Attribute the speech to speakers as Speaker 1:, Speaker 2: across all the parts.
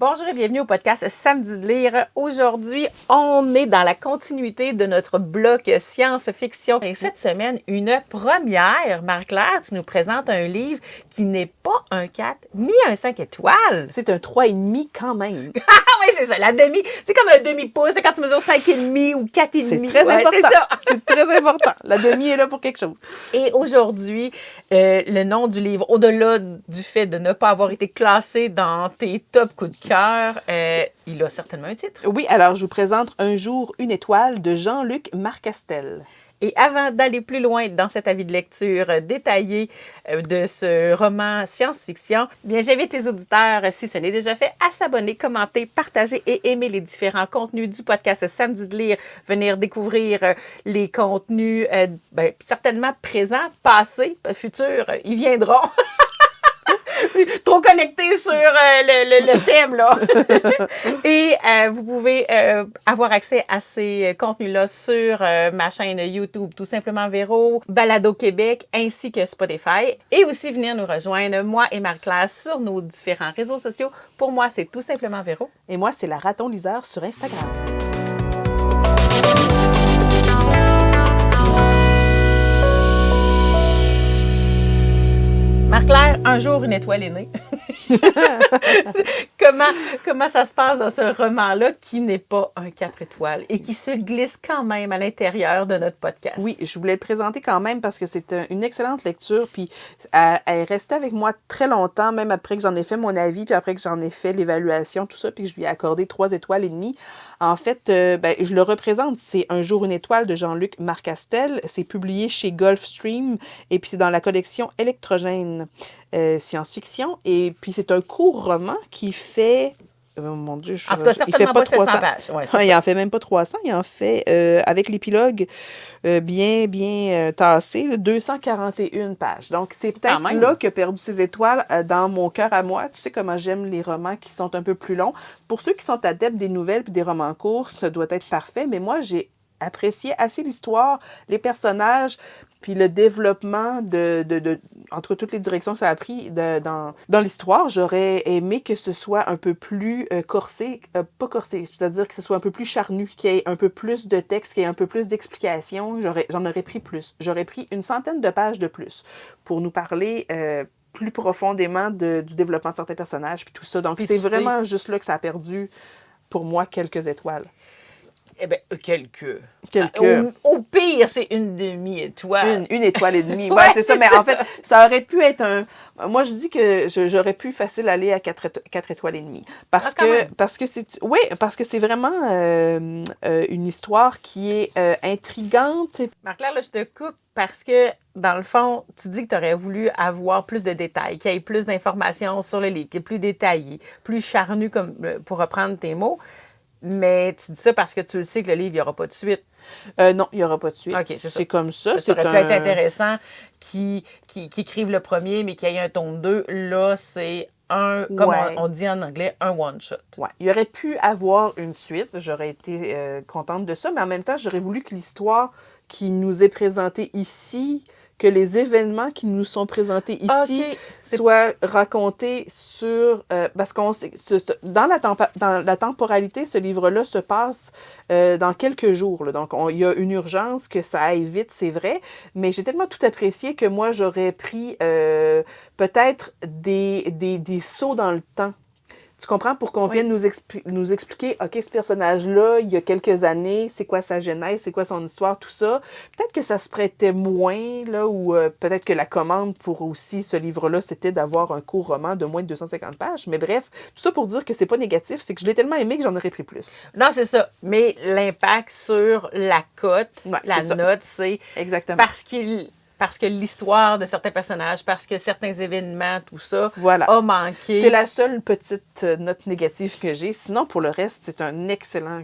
Speaker 1: Bonjour et bienvenue au podcast Samedi de lire. Aujourd'hui, on est dans la continuité de notre bloc science-fiction. Et cette semaine, une première. Marie-Claire, tu nous présentes un livre qui n'est pas un 4 ni un 5 étoiles.
Speaker 2: C'est un 3,5 quand même.
Speaker 1: Ah oui, c'est ça, la demi. C'est comme un demi-pouce quand tu mesures 5,5 ou 4,5.
Speaker 2: C'est très important.
Speaker 1: C'est ça.
Speaker 2: C'est très important. La demi est là pour quelque chose.
Speaker 1: Et aujourd'hui, le nom du livre, au-delà du fait de ne pas avoir été classé dans tes top coups de cœur, il a certainement un titre.
Speaker 2: Oui, alors je vous présente Un jour, une étoile de Jean-Luc Marcastel.
Speaker 1: Et avant d'aller plus loin dans cet avis de lecture détaillé de ce roman science-fiction, bien j'invite les auditeurs, si ce n'est déjà fait, à s'abonner, commenter, partager et aimer les différents contenus du podcast Samedi de lire, venir découvrir les contenus certainement présents, passés, futurs, ils viendront. Trop connecté sur le thème, là. Et vous pouvez avoir accès à ces contenus-là sur ma chaîne YouTube, tout simplement Véro, Balado Québec, ainsi que Spotify. Et aussi venir nous rejoindre, moi et Marie-Claire, sur nos différents réseaux sociaux. Pour moi, c'est tout simplement Véro.
Speaker 2: Et moi, c'est la Raton Liseur sur Instagram.
Speaker 1: Marie-Claire, un jour, une étoile est née. Comment ça se passe dans ce roman-là qui n'est pas un 4 étoiles et qui se glisse quand même à l'intérieur de notre podcast?
Speaker 2: Oui, je voulais le présenter quand même parce que c'est une excellente lecture. Puis elle est restée avec moi très longtemps, même après que j'en ai fait mon avis, puis après que j'en ai fait l'évaluation, tout ça, puis que je lui ai accordé 3 étoiles et demie. En fait, je le représente. C'est Un jour, une étoile de Jean-Luc Marcastel. C'est publié chez Gulfstream et puis c'est dans la collection Électrogène science-fiction. Et puis c'est un court roman qui fait... mon Dieu,
Speaker 1: en tout cas, certainement pas 700 pages. Ouais,
Speaker 2: il en fait même pas 300. Il en fait, avec l'épilogue bien tassé, 241 pages. Donc, c'est peut-être là qu'il a perdu ses étoiles dans mon cœur à moi. Tu sais comment j'aime les romans qui sont un peu plus longs. Pour ceux qui sont adeptes des nouvelles puis des romans courts, ça doit être parfait. Mais moi, j'ai apprécié assez l'histoire, les personnages, puis le développement entre toutes les directions que ça a pris dans l'histoire. J'aurais aimé que ce soit un peu plus corsé, pas corsé, c'est-à-dire que ce soit un peu plus charnu, qu'il y ait un peu plus de texte, qu'il y ait un peu plus d'explications. J'en aurais pris plus. J'aurais pris une centaine de pages de plus pour nous parler plus profondément du développement de certains personnages, puis tout ça. Donc, c'est vraiment juste là que ça a perdu, pour moi, quelques étoiles.
Speaker 1: Eh bien, quelques. Au pire, c'est une demi-étoile.
Speaker 2: Une étoile et demie. Ouais, c'est ça. Mais en fait, ça aurait pu être moi, je dis que j'aurais pu facile aller à 4 étoiles et demie. Parce que c'est vraiment une histoire qui est intrigante.
Speaker 1: Marc-Claire, là, je te coupe parce que, dans le fond, tu dis que tu aurais voulu avoir plus de détails, qu'il y ait plus d'informations sur le livre, qu'il y ait plus détaillé, plus charnu, comme pour reprendre tes mots. Mais tu dis ça parce que tu le sais que le livre, il n'y aura pas de suite.
Speaker 2: Non, il n'y aura pas de suite.
Speaker 1: Okay,
Speaker 2: c'est comme ça.
Speaker 1: Ça aurait pu être intéressant qu'ils écrivent le premier, mais qu'il y ait un tome 2. Là, c'est comme on dit en anglais, un one-shot.
Speaker 2: Ouais. Il aurait pu avoir une suite. J'aurais été contente de ça, mais en même temps, j'aurais voulu que l'histoire qui nous est présentée ici, que les événements qui nous sont présentés ici soient racontés sur... parce qu'on sait, dans la temporalité, ce livre-là se passe dans quelques jours. Là. Donc, il y a une urgence que ça aille vite, c'est vrai, mais j'ai tellement tout apprécié que moi, j'aurais pris peut-être des sauts dans le temps. Tu comprends? Pour qu'on vienne nous expliquer, OK, ce personnage-là, il y a quelques années, c'est quoi sa genèse, c'est quoi son histoire, tout ça. Peut-être que ça se prêtait moins, là, ou peut-être que la commande pour aussi ce livre-là, c'était d'avoir un court roman de moins de 250 pages. Mais bref, tout ça pour dire que c'est pas négatif, c'est que je l'ai tellement aimé que j'en aurais pris plus.
Speaker 1: Non, c'est ça. Mais l'impact sur la cote, la note, c'est...
Speaker 2: Exactement.
Speaker 1: Parce que l'histoire de certains personnages, parce que certains événements, tout ça, a manqué.
Speaker 2: C'est la seule petite note négative que j'ai. Sinon, pour le reste, c'est un excellent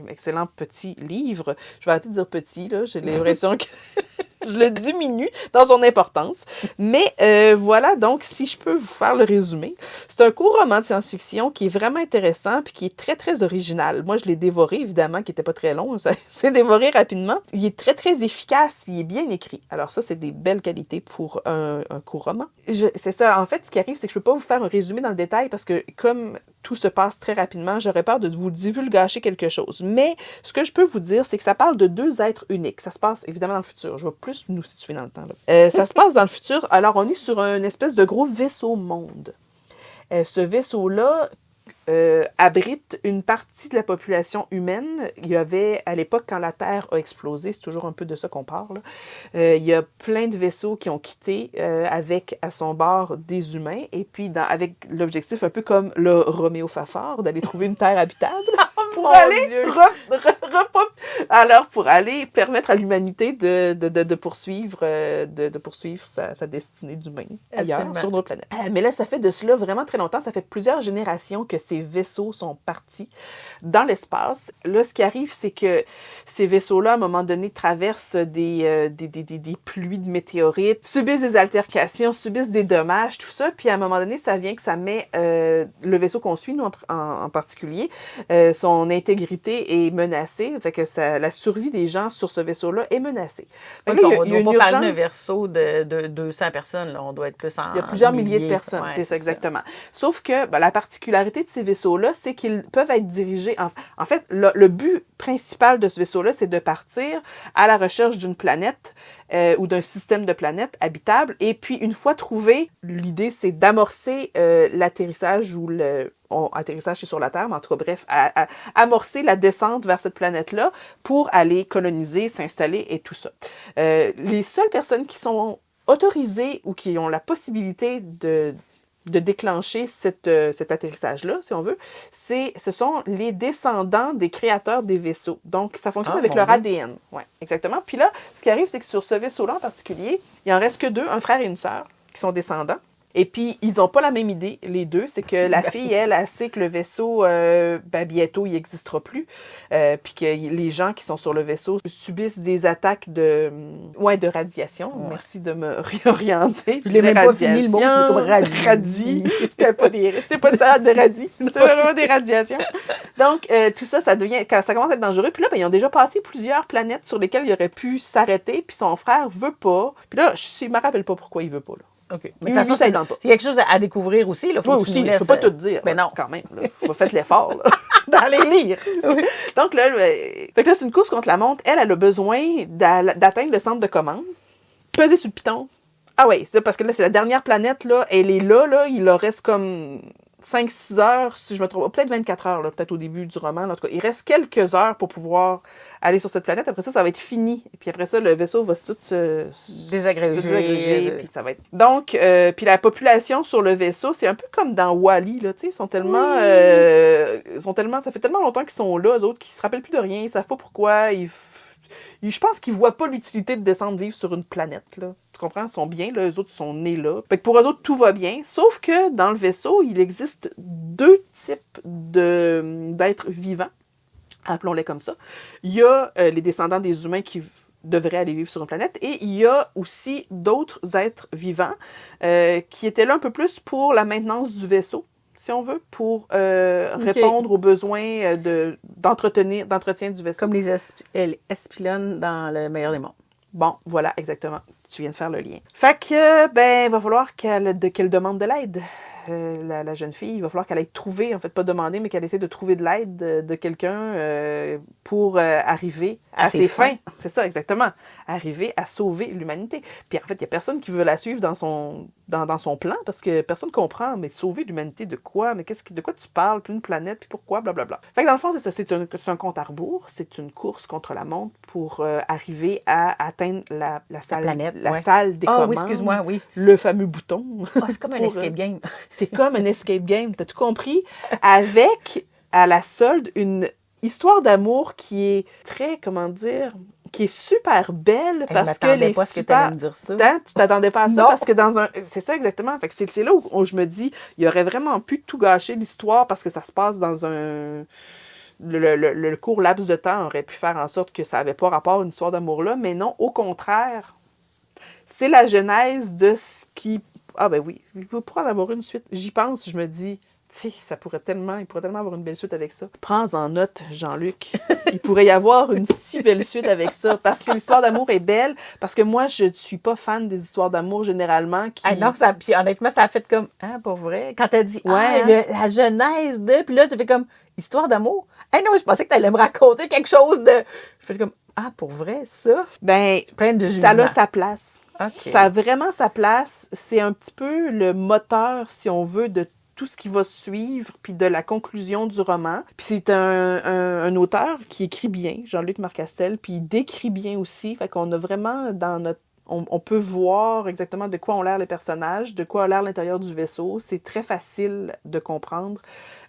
Speaker 2: petit livre. Je vais arrêter de dire petit, là. J'ai l'impression que je le diminue dans son importance. Mais voilà, donc, si je peux vous faire le résumé, c'est un court roman de science-fiction qui est vraiment intéressant puis qui est très, très original. Moi, je l'ai dévoré, évidemment, qui n'était pas très long. Ça s'est dévoré rapidement. Il est très, très efficace puis il est bien écrit. Alors ça, c'est des belles qualités pour un court roman. C'est ça. En fait, ce qui arrive, c'est que je ne peux pas vous faire un résumé dans le détail parce que, comme tout se passe très rapidement. J'aurais peur de vous divulgacher quelque chose. Mais ce que je peux vous dire, c'est que ça parle de deux êtres uniques. Ça se passe évidemment dans le futur. Je vais plus nous situer dans le temps. Là. Ça se passe dans le futur. Alors, on est sur une espèce de gros vaisseau-monde. Ce vaisseau-là abrite une partie de la population humaine. Il y avait, à l'époque, quand la Terre a explosé, c'est toujours un peu de ça qu'on parle, il y a plein de vaisseaux qui ont quitté avec à son bord des humains, et puis avec l'objectif un peu comme le Roméo Fafard, d'aller trouver une Terre habitable pour alors pour aller permettre à l'humanité de poursuivre, de poursuivre sa destinée d'humain ailleurs, sur notre planète. Mais là, ça fait de cela vraiment très longtemps, ça fait plusieurs générations que ces vaisseaux sont partis dans l'espace. Là, ce qui arrive, c'est que ces vaisseaux-là, à un moment donné, traversent des pluies de météorites, subissent des altercations, subissent des dommages, tout ça, puis à un moment donné, ça vient que ça met le vaisseau qu'on suit, nous en particulier, son intégrité est menacée, fait que la survie des gens sur ce vaisseau-là est menacée.
Speaker 1: On ne doit pas parler d'un vaisseau de 200 personnes, là. On doit être plus en
Speaker 2: il y a plusieurs milliers de personnes,
Speaker 1: ouais,
Speaker 2: c'est ça, exactement. Sauf que la particularité de ces vaisseaux-là, c'est qu'ils peuvent être dirigés... En fait, le but principal de ce vaisseau-là, c'est de partir à la recherche d'une planète ou d'un système de planètes habitable. Et puis, une fois trouvé, l'idée, c'est d'amorcer l'atterrissage ou atterrissage, c'est sur la Terre, mais en tout cas, bref, amorcer la descente vers cette planète-là pour aller coloniser, s'installer et tout ça. Les seules personnes qui sont autorisées ou qui ont la possibilité de déclencher cet atterrissage-là, si on veut, ce sont les descendants des créateurs des vaisseaux. Donc, ça fonctionne avec leur ADN. Oui, exactement. Puis là, ce qui arrive, c'est que sur ce vaisseau-là en particulier, il en reste que deux, un frère et une sœur, qui sont descendants. Et puis, ils n'ont pas la même idée, les deux. C'est que la fille, elle sait que le vaisseau, bientôt, il n'existera plus. Puis que les gens qui sont sur le vaisseau subissent des attaques de radiation. Ouais. Merci de me réorienter.
Speaker 1: Je l'ai même pas fini le mot, mais comme
Speaker 2: radis. C'était pas ça, de radis. C'était vraiment des radiations. Donc, tout ça, ça commence à être dangereux. Puis là, ils ont déjà passé plusieurs planètes sur lesquelles il aurait pu s'arrêter. Puis son frère veut pas. Puis là, je me rappelle pas pourquoi il veut pas, là.
Speaker 1: OK. Mais de toute façon, c'est quelque chose à découvrir aussi. Là.
Speaker 2: Faut oui, aussi, je peux pas tout te dire.
Speaker 1: Mais non.
Speaker 2: Quand même. Faut faire l'effort d'aller lire. Oui. Donc là, c'est une course contre la montre. Elle a besoin d'atteindre le centre de commande, peser sur le piton. Ah oui, c'est parce que là, c'est la dernière planète, là. Elle est là. Il leur reste comme 5-6 heures, si je me trompe. Peut-être 24 heures, là, peut-être au début du roman. Là. En tout cas, il reste quelques heures pour pouvoir aller sur cette planète. Après ça va être fini. Et puis après ça, le vaisseau va tout se désagréger. Puis ça va être... Donc, puis la population sur le vaisseau, c'est un peu comme dans Wall-E, là, tu sais, ils sont tellement... ça fait tellement longtemps qu'ils sont là, eux autres, qu'ils se rappellent plus de rien, ils savent pas pourquoi, je pense qu'ils voient pas l'utilité de descendre vivre sur une planète, là. Tu comprends? Ils sont bien, là, eux autres sont nés là. Fait que pour eux autres, tout va bien. Sauf que dans le vaisseau, il existe deux types d'êtres vivants. Appelons-les comme ça. Il y a les descendants des humains qui devraient aller vivre sur une planète. Et il y a aussi d'autres êtres vivants qui étaient là un peu plus pour la maintenance du vaisseau, si on veut, pour répondre aux besoins d'entretien du vaisseau.
Speaker 1: Comme les Espilones dans Le Meilleur des mondes.
Speaker 2: Bon, voilà, exactement. Tu viens de faire le lien. Fait que, il va falloir qu'elle demande de l'aide. La jeune fille, il va falloir qu'elle aille trouver, en fait, pas demander, mais qu'elle essaie de trouver de l'aide de quelqu'un pour arriver à ses fins. C'est ça, exactement. Arriver à sauver l'humanité. Puis en fait, il n'y a personne qui veut la suivre dans son plan, parce que personne ne comprend, mais sauver l'humanité de quoi? Mais de quoi tu parles? Puis une planète, puis pourquoi? Blablabla. Fait que dans le fond, c'est ça, c'est un compte à rebours, c'est une course contre la montre pour arriver à atteindre la salle des commandes.
Speaker 1: Oui, excuse-moi, oui.
Speaker 2: Le fameux bouton.
Speaker 1: C'est comme un escape game.
Speaker 2: C'est comme un escape game, t'as tout compris? Avec, à la solde, une histoire d'amour qui est très, qui est super belle parce que les super... Tu t'attendais pas à ça parce que c'est ça exactement. Fait que c'est là où je me dis, il aurait vraiment pu tout gâcher l'histoire parce que ça se passe dans un... Le court laps de temps aurait pu faire en sorte que ça n'avait pas rapport à une histoire d'amour-là, mais non, au contraire, c'est la genèse de ce qui... Ah ben oui, il pourra en avoir une suite. J'y pense, je me dis, Tu sais, il pourrait tellement avoir une belle suite avec ça. Prends en note, Jean-Luc. Il pourrait y avoir une si belle suite avec ça, parce que l'histoire d'amour est belle, parce que moi, je ne suis pas fan des histoires d'amour généralement.
Speaker 1: Non, puis honnêtement, ça a fait comme, pour vrai? Quand t'as dit, la genèse de, puis là, tu fais comme, histoire d'amour? Non, je pensais que t'allais me raconter quelque chose de... Je fais comme, pour vrai, ça?
Speaker 2: Ben,
Speaker 1: pleine de jugement.
Speaker 2: Ça a sa place.
Speaker 1: Okay.
Speaker 2: Ça a vraiment sa place. C'est un petit peu le moteur, si on veut, de tout ce qui va suivre, puis de la conclusion du roman. Puis c'est un auteur qui écrit bien, Jean-Luc Marcastel, puis il décrit bien aussi. Fait qu'on a vraiment dans notre... On peut voir exactement de quoi ont l'air les personnages, de quoi a l'air l'intérieur du vaisseau. C'est très facile de comprendre.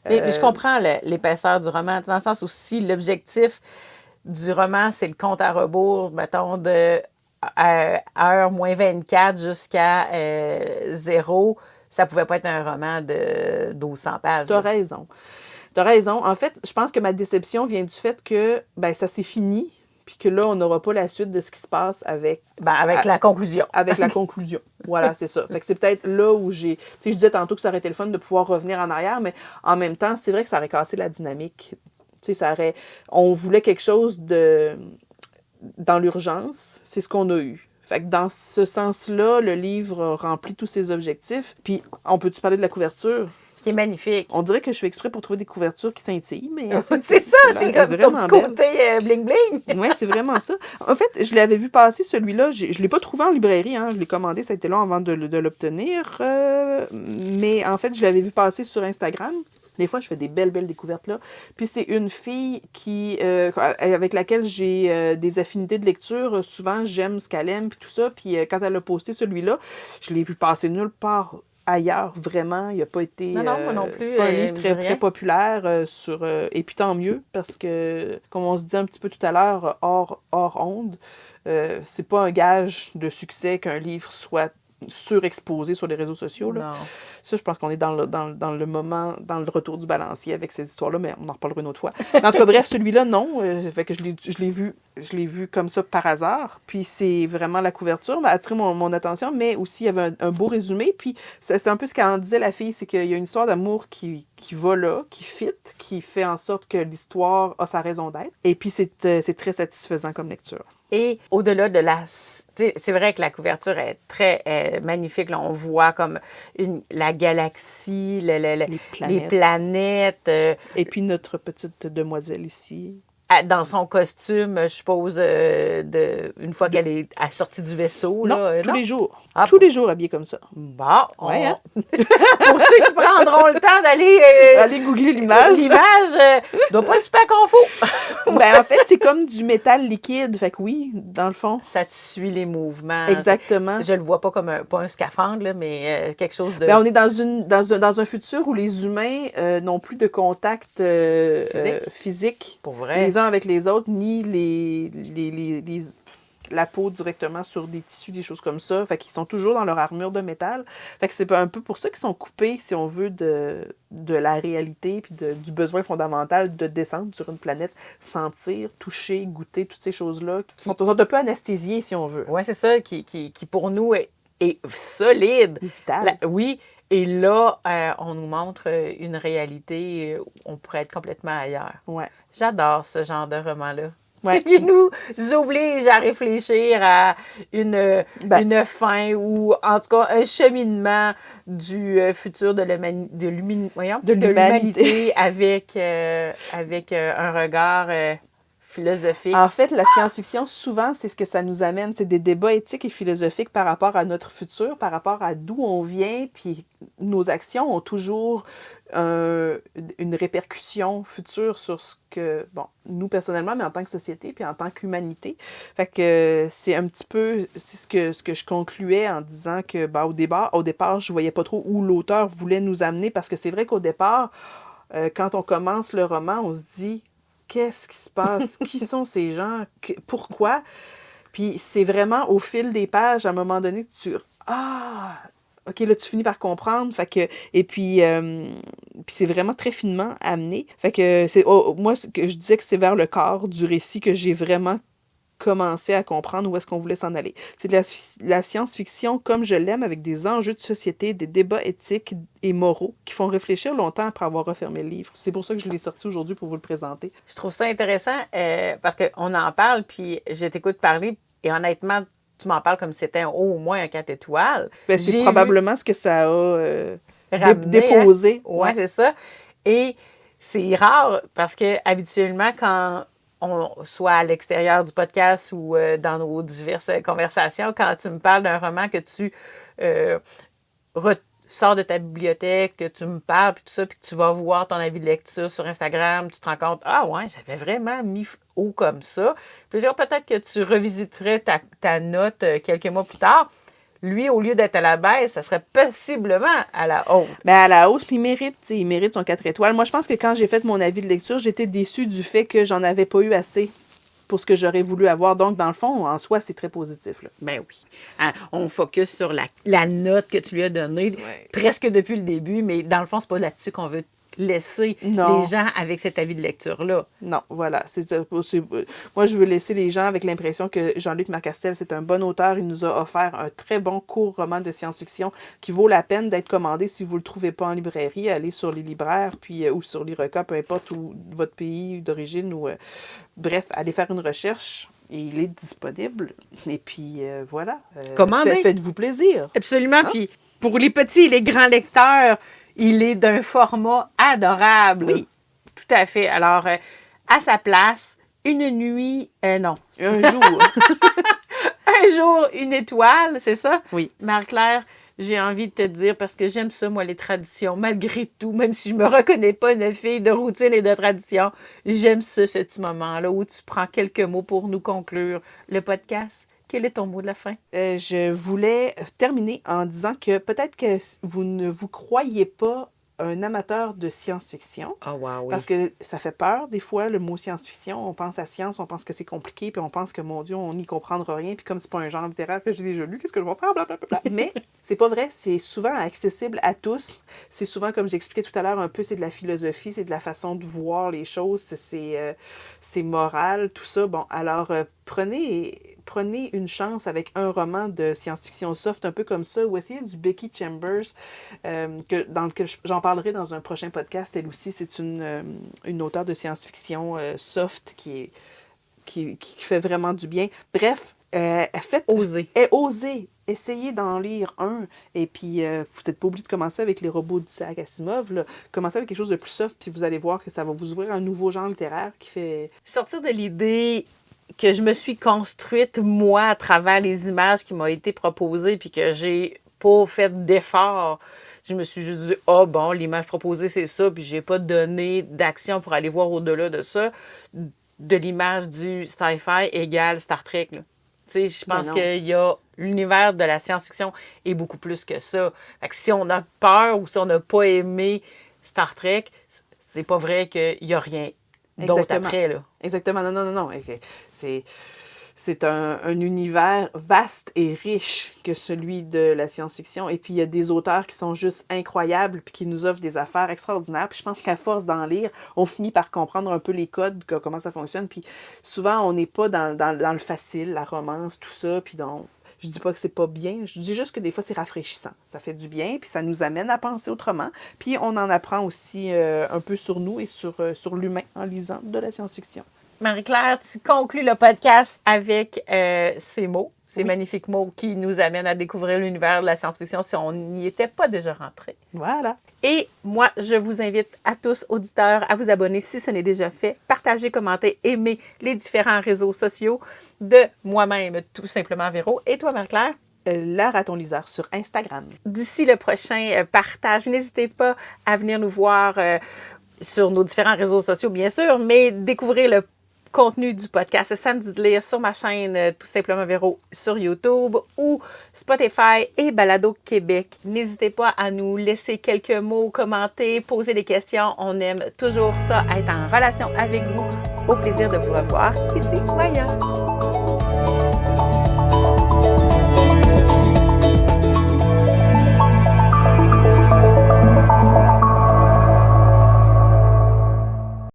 Speaker 1: Mais je comprends l'épaisseur du roman, dans le sens où si l'objectif du roman, c'est le compte à rebours, mettons, de heure moins 24 jusqu'à 0, ça pouvait pas être un roman de 1200 pages.
Speaker 2: T'as raison. En fait, je pense que ma déception vient du fait que ça s'est fini, puis que là, on n'aura pas la suite de ce qui se passe avec...
Speaker 1: la conclusion.
Speaker 2: Avec la conclusion. Voilà, c'est ça. Fait que c'est peut-être là où j'ai... Tu sais, je disais tantôt que ça aurait été le fun de pouvoir revenir en arrière, mais en même temps, c'est vrai que ça aurait cassé la dynamique. Tu sais, on voulait quelque chose dans l'urgence, c'est ce qu'on a eu. Fait que dans ce sens-là, le livre remplit tous ses objectifs. Puis, on peut-tu parler de la couverture?
Speaker 1: Qui est magnifique.
Speaker 2: On dirait que je fais exprès pour trouver des couvertures qui scintillent, mais...
Speaker 1: c'est ça, c'est comme ton petit côté bling-bling.
Speaker 2: Oui, c'est vraiment ça. En fait, je l'avais vu passer, celui-là. Je ne l'ai pas trouvé en librairie, hein. Je l'ai commandé, ça a été long avant de l'obtenir. Mais en fait, je l'avais vu passer sur Instagram. Des fois, je fais des belles découvertes là. Puis c'est une fille avec laquelle j'ai des affinités de lecture. Souvent, j'aime ce qu'elle aime, puis tout ça. Puis quand elle a posté celui-là, je l'ai vu passer nulle part ailleurs, vraiment. Il n'a pas été...
Speaker 1: Non, moi non plus.
Speaker 2: C'est pas un livre très populaire et puis tant mieux, parce que, comme on se dit un petit peu tout à l'heure, hors onde, c'est pas un gage de succès qu'un livre soit surexposé sur les réseaux sociaux. Là.
Speaker 1: Non.
Speaker 2: Ça, je pense qu'on est dans le moment, dans le retour du balancier avec ces histoires-là, mais on en reparlera une autre fois. Mais en tout cas, bref, celui-là, non. Fait que je l'ai vu comme ça par hasard. Puis c'est vraiment la couverture m'a attiré mon attention, mais aussi il y avait un beau résumé. Puis c'est un peu ce qu'en disait la fille, c'est qu'il y a une histoire d'amour qui va là, qui fit, qui fait en sorte que l'histoire a sa raison d'être. Et puis c'est très satisfaisant comme lecture.
Speaker 1: Et au-delà de c'est vrai que la couverture est très magnifique. Là, on voit comme la galaxie, les planètes.
Speaker 2: Et puis notre petite demoiselle ici.
Speaker 1: Dans son costume, je suppose, une fois qu'elle est sortie du vaisseau.
Speaker 2: Non,
Speaker 1: là,
Speaker 2: tous les jours. Tous les jours habillée comme ça.
Speaker 1: Bon,
Speaker 2: ouais, hein?
Speaker 1: Pour ceux qui prendront le temps d'aller...
Speaker 2: aller googler l'image.
Speaker 1: L'image doit pas être super confus.
Speaker 2: En fait, c'est comme du métal liquide. Fait que oui, dans le fond.
Speaker 1: Ça te suit les mouvements.
Speaker 2: Exactement.
Speaker 1: Je le vois pas comme pas un scaphandre, là, mais quelque chose de...
Speaker 2: on est dans un futur où les humains n'ont plus de contact physique.
Speaker 1: Pour vrai.
Speaker 2: Les uns avec les autres, ni la peau directement sur des tissus, des choses comme ça. Fait qu'ils sont toujours dans leur armure de métal. Fait que c'est un peu pour ça qu'ils sont coupés, si on veut, de la réalité puis du besoin fondamental de descendre sur une planète, sentir, toucher, goûter, toutes ces choses-là qui sont un peu anesthésiées, si on veut.
Speaker 1: Oui, c'est ça, qui pour nous est solide.
Speaker 2: Vital.
Speaker 1: Oui. Et là, on nous montre une réalité où on pourrait être complètement ailleurs.
Speaker 2: Ouais.
Speaker 1: J'adore ce genre de roman-là.
Speaker 2: Ouais.
Speaker 1: Il nous oblige à réfléchir à une fin ou, en tout cas, un cheminement du futur de l'humanité avec un regard philosophique.
Speaker 2: En fait, la science-fiction, souvent, c'est ce que ça nous amène. C'est des débats éthiques et philosophiques par rapport à notre futur, par rapport à d'où on vient, puis nos actions ont toujours une répercussion future sur ce que, nous personnellement, mais en tant que société, puis en tant qu'humanité. Fait que c'est un petit peu, c'est ce que je concluais en disant que, au départ, je voyais pas trop où l'auteur voulait nous amener, parce que c'est vrai qu'au départ, quand on commence le roman, on se dit... Qu'est-ce qui se passe? Qui sont ces gens? Pourquoi? Puis c'est vraiment au fil des pages, à un moment donné, OK, là, tu finis par comprendre. Fait que, et puis c'est vraiment très finement amené. Fait que moi, je disais que c'est vers le corps du récit que j'ai vraiment commencer à comprendre où est-ce qu'on voulait s'en aller. C'est de la science-fiction comme je l'aime, avec des enjeux de société, des débats éthiques et moraux qui font réfléchir longtemps après avoir refermé le livre. C'est pour ça que je l'ai sorti aujourd'hui pour vous le présenter.
Speaker 1: Je trouve ça intéressant parce qu'on en parle, puis je t'écoute parler, et honnêtement, tu m'en parles comme si c'était au moins un 4 étoiles.
Speaker 2: Ben, c'est probablement ce que ça a
Speaker 1: ramené,
Speaker 2: déposé.
Speaker 1: Hein? Oui, c'est ça. Et c'est rare parce que habituellement, quand on soit à l'extérieur du podcast ou dans nos diverses conversations, quand tu me parles d'un roman que tu sors de ta bibliothèque, que tu me parles, puis tout ça, puis que tu vas voir ton avis de lecture sur Instagram, tu te rends compte, ah ouais, j'avais vraiment mis haut comme ça. Puis peut-être que tu revisiterais ta note quelques mois plus tard. Lui, au lieu d'être à la baisse, ça serait possiblement à la hausse.
Speaker 2: Ben à la hausse, puis il mérite son 4 étoiles. Moi, je pense que quand j'ai fait mon avis de lecture, j'étais déçue du fait que j'en avais pas eu assez pour ce que j'aurais voulu avoir. Donc, dans le fond, en soi, c'est très positif. Là.
Speaker 1: Ben oui. Hein, on focus sur la note que tu lui as donnée presque depuis le début, mais dans le fond, c'est pas là-dessus qu'on veut laisser les gens avec cet avis de lecture-là.
Speaker 2: Non, voilà. Moi, je veux laisser les gens avec l'impression que Jean-Luc Marcastel, c'est un bon auteur. Il nous a offert un très bon court roman de science-fiction qui vaut la peine d'être commandé. Si vous ne le trouvez pas en librairie, allez sur les libraires ou sur l'Ireka, peu importe où votre pays d'origine. Bref, allez faire une recherche. Et il est disponible. Et puis, voilà.
Speaker 1: Commandez.
Speaker 2: Faites-vous plaisir.
Speaker 1: Absolument. Hein? Puis, pour les petits et les grands lecteurs, il est d'un format adorable.
Speaker 2: Oui.
Speaker 1: Tout à fait. Alors, à sa place, une nuit... non.
Speaker 2: Un jour.
Speaker 1: Un jour, une étoile, c'est ça?
Speaker 2: Oui.
Speaker 1: Marie-Claire, j'ai envie de te dire, parce que j'aime ça, moi, les traditions, malgré tout, même si je me reconnais pas une fille de routine et de tradition, j'aime ça, ce petit moment-là où tu prends quelques mots pour nous conclure le podcast. Quel est ton mot de la fin?
Speaker 2: Je voulais terminer en disant que peut-être que vous ne vous croyez pas un amateur de science-fiction.
Speaker 1: Oh, wow, oui.
Speaker 2: Parce que ça fait peur, des fois, le mot science-fiction. On pense à science, on pense que c'est compliqué, puis on pense que, mon Dieu, on n'y comprendra rien. Puis comme c'est pas un genre littéraire que j'ai déjà lu, qu'est-ce que je vais faire? Blablabla. Mais c'est pas vrai. C'est souvent accessible à tous. C'est souvent, comme j'expliquais tout à l'heure, un peu, c'est de la philosophie, c'est de la façon de voir les choses, c'est moral, tout ça. Bon, alors, prenez une chance avec un roman de science-fiction soft, un peu comme ça, ou essayez du Becky Chambers, dans lequel j'en parlerai dans un prochain podcast. Elle aussi, c'est une auteure de science-fiction soft qui fait vraiment du bien. Bref, osez. Essayez d'en lire un. Et puis, vous n'êtes pas obligé de commencer avec les robots d'Isaac Asimov. Là. Commencez avec quelque chose de plus soft, puis vous allez voir que ça va vous ouvrir un nouveau genre littéraire qui fait...
Speaker 1: Sortir de l'idée que je me suis construite, moi, à travers les images qui m'ont été proposées, puis que j'ai pas fait d'effort. Je me suis juste dit, bon, l'image proposée, c'est ça, puis j'ai pas donné d'action pour aller voir au-delà de ça. De l'image du sci-fi égale Star Trek, là. Tu sais, je pense qu'il y a... L'univers de la science-fiction est beaucoup plus que ça. Fait que si on a peur ou si on n'a pas aimé Star Trek, c'est pas vrai qu'il y a rien d'autre après, là.
Speaker 2: Exactement. Non. C'est un univers vaste et riche que celui de la science-fiction. Et puis, il y a des auteurs qui sont juste incroyables puis qui nous offrent des affaires extraordinaires. Puis je pense qu'à force d'en lire, on finit par comprendre un peu les codes, comment ça fonctionne. Puis souvent, on n'est pas dans le facile, la romance, tout ça. Puis donc, je dis pas que c'est pas bien. Je dis juste que des fois, c'est rafraîchissant. Ça fait du bien, puis ça nous amène à penser autrement. Puis on en apprend aussi un peu sur nous et sur l'humain en lisant de la science-fiction.
Speaker 1: Marie-Claire, tu conclus le podcast avec ces mots, ces magnifiques mots qui nous amènent à découvrir l'univers de la science-fiction si on n'y était pas déjà rentré.
Speaker 2: Voilà.
Speaker 1: Et moi, je vous invite à tous, auditeurs, à vous abonner si ce n'est déjà fait. Partagez, commentez, aimez les différents réseaux sociaux de moi-même, tout simplement Véro. Et toi, Marie-Claire?
Speaker 2: La Raton Liseur sur Instagram.
Speaker 1: D'ici le prochain partage, n'hésitez pas à venir nous voir sur nos différents réseaux sociaux, bien sûr, mais découvrir le contenu du podcast Samedi de lire sur ma chaîne tout simplement Véro sur YouTube ou Spotify et Balado Québec. N'hésitez pas à nous laisser quelques mots, commenter, poser des questions. On aime toujours ça, être en relation avec vous. Au plaisir de vous revoir ici ou ailleurs.